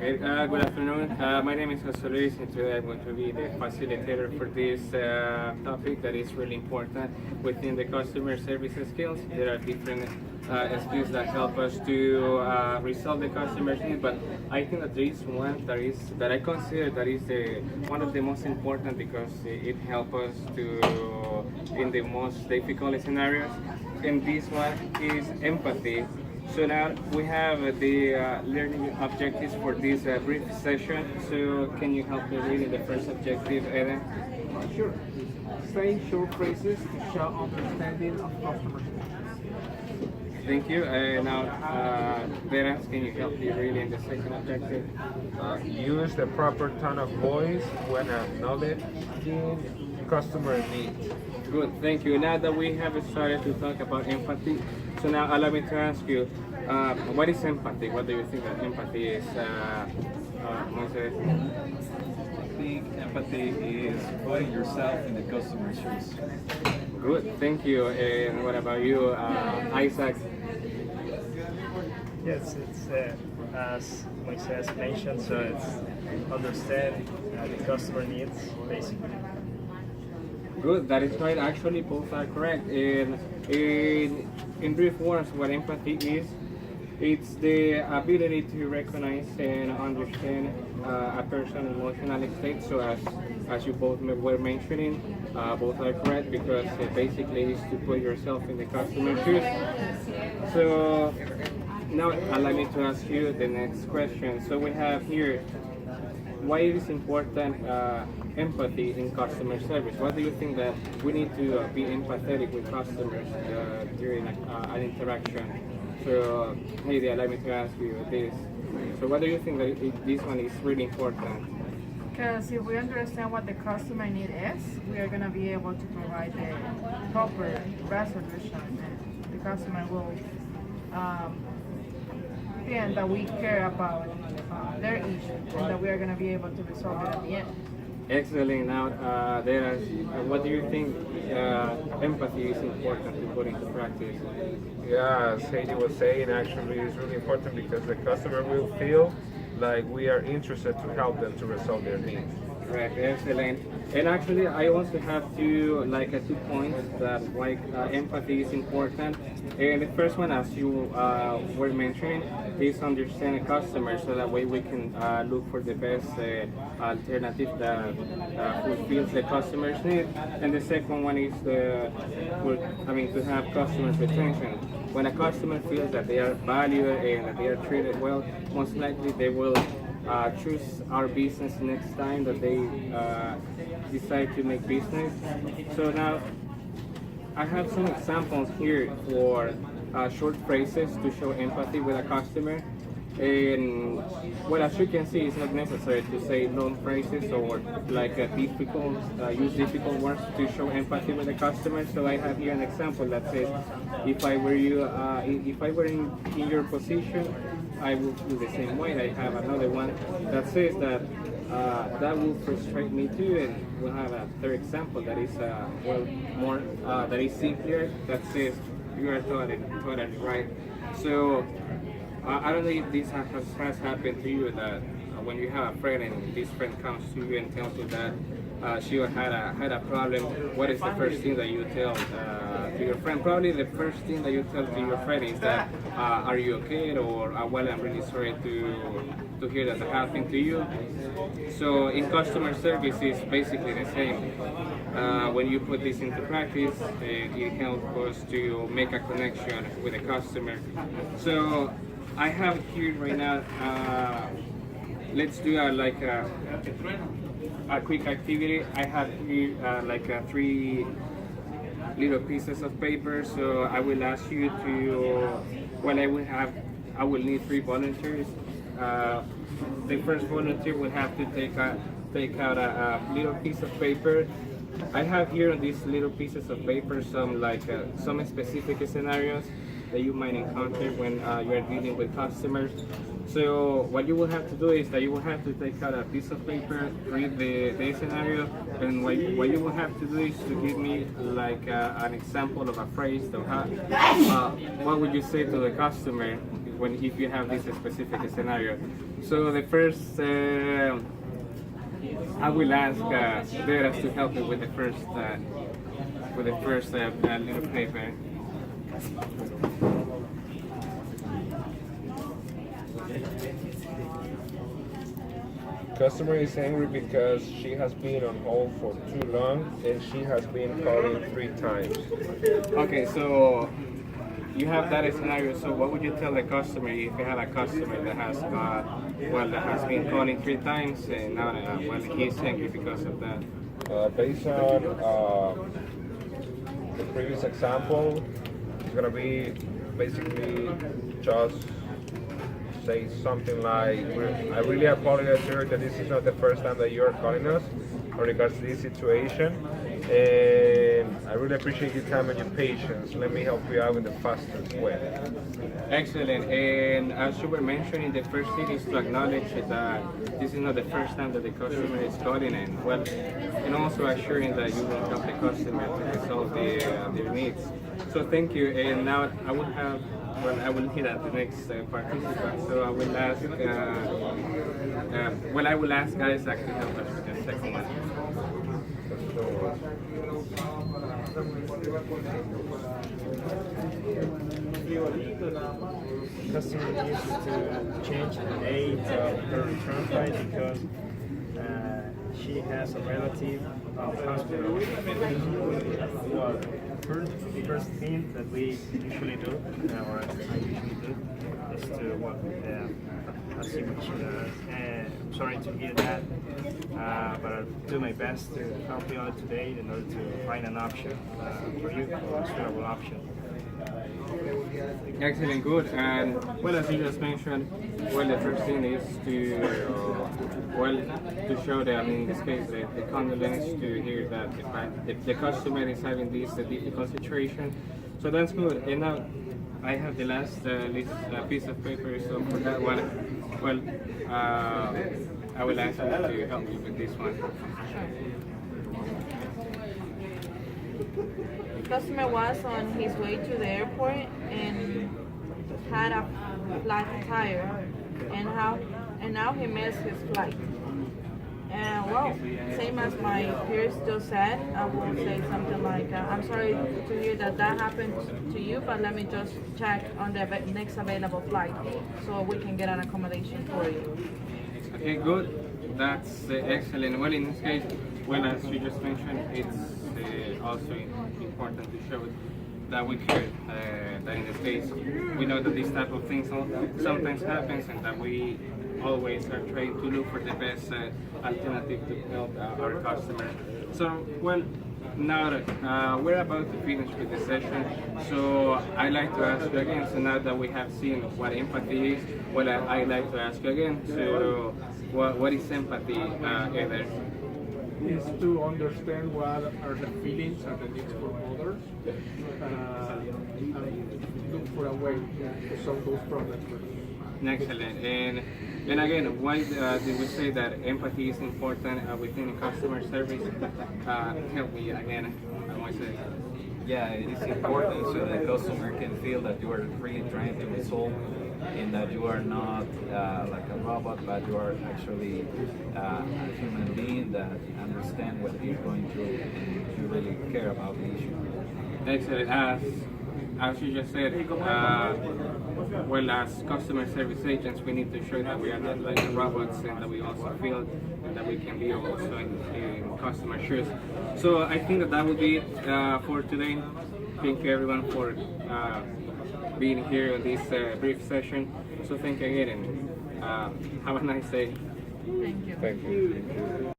Okay, good afternoon. My name is Jose Luis, and today I'm going to be the facilitator for this topic that is really important within the customer service skills. There are different skills that help us to resolve the customer's needs, but I think that there is one that I consider that is one of the most important because it helps us to in the most difficult scenarios. And this one is empathy. So now we have the learning objectives for this brief session. So can you help me read the first objective, Eden? Sure. Say short phrases to show understanding of customers' Thank you. Now, Vera, can you help me read in the second objective? Use the proper tone of voice when acknowledging customer needs. Good, thank you. Now that we have started to talk about empathy, so now allow me to ask you, what is empathy? What do you think that empathy is, Moises? I think empathy is putting yourself in the customer's shoes. Good, thank you. And what about you, Isaac? Yes, it's as Moises mentioned, so it's understand the customer needs, basically. Good, that is right. Actually, both are correct. In brief words, what empathy is, it's the ability to recognize and understand a person's emotional state. So as you both were mentioning, both are correct because basically is to put yourself in the customer's shoes. So now allow me to ask you the next question. So we have here, why it is important empathy in customer service? What do you think that we need to be empathetic with customers during an interaction? So, Heidi, allow me to ask you this. So what do you think that this one is really important? Because if we understand what the customer need is, we are going to be able to provide the proper resolution. The customer will feel that we care about their issue and that we are going to be able to resolve it at the end. Excellent. Now, what do you think empathy is important to put into practice? Yeah, as Heidi was saying, actually it's really important because the customer will feel like we are interested to help them to resolve their needs. Correct, excellent. And actually, I also have two 2 points that why empathy is important. And the first one, as you were mentioning, is understand the customer, so that way we can look for the best alternative that fulfills the customer's need. And the second one is to have customer retention. When a customer feels that they are valued and that they are treated well, most likely they will choose our business next time that they decide to make business. So now I have some examples here for short phrases to show empathy with a customer. And well, as you can see, it's not necessary to say long phrases or use difficult words to show empathy with the customer. So I have here an example that says, if I were you, if I were in your position, I would do the same way. I have another one that says that that will frustrate me too, and we'll have a third example that is that is simpler, that says you are totally right. So I don't know if this has happened to you, that when you have a friend and this friend comes to you and tells you that she had a problem, what is the first thing that you tell to your friend? Probably the first thing that you tell to your friend is that, are you okay? Or, well, I'm really sorry to hear that happened to you. So in customer service, it's basically the same. When you put this into practice, it helps us to make a connection with the customer. So I have here right now, let's do a quick activity. I have here 3 little pieces of paper, so I will ask you to, I will need 3 volunteers. The first volunteer will have to take out a little piece of paper. I have here on these little pieces of paper some specific scenarios that you might encounter when you are dealing with customers. So what you will have to do is that you will have to take out a piece of paper, read the scenario, and what you will have to do is to give me an example of a phrase. So what would you say to the customer if you have this specific scenario? So the first, I will ask Veras to help me with the first little paper. Customer is angry because she has been on hold for too long and she has been calling 3 times. Okay, so you have that scenario. So what would you tell the customer if you have a customer that has that has been calling 3 times and now he's angry because of that? Based on the previous example, it's gonna be basically just say something like, I really apologize, sir, that this is not the first time that you are calling us in regards to this situation, and I really appreciate your time and your patience. Let me help you out in the fastest way. Excellent. And as you were mentioning, the first thing is to acknowledge that this is not the first time that the customer is calling in. Well, and also assuring that you will help the customer to resolve their needs. So thank you. And now I will have, I will hit at the next participant. So I will ask, I will ask Isaac to help us with the second one. Customer needs to change the date of her return flight because she has a relative hospital. Well, first thing that we usually do, or I usually do, is to see what she does. And I'm sorry to hear that, but I'll do my best to help you out today in order to find an option for you, a suitable option. Excellent, good. And well, as you just mentioned, well, the first thing is to to show that, in this case, the condolence to hear that the customer is having this difficult situation. So that's good. And now I have the last piece of paper. So for that one, I will ask you to help me with this one. The customer was on his way to the airport and had a flat tire, and now he missed his flight. And well, same as my peers just said, I will say something like, I'm sorry to hear that happened to you, but let me just check on the next available flight so we can get an accommodation for you. Okay, good. That's excellent. Well, in this case, well, as you just mentioned, it's also important to show that we care, that in this case, we know that this type of things sometimes happens and that we always are trying to look for the best alternative to help our customers. So, well, now we're about to finish with the session, so I'd like to ask you again, so now that we have seen what empathy is, well, I'd like to ask you again, so what is empathy, Heather? Is to understand what are the feelings and the needs for others, and look for a way to solve those problems. Excellent. And again, why did we say that empathy is important within customer service? Help me again. I want to say. Yeah, it is important so the customer can feel that you are really trying to resolve and that you are not like a robot, but you are actually a human being that understands what he's going through and you really care about the issue. Excellent. As you just said, well, as customer service agents, we need to show that we are not like robots and that we also feel and that we can be also in customer shoes. So I think that would be it for today. Thank you everyone for being here on this brief session. So thank you again and have a nice day. Thank you. Thank you.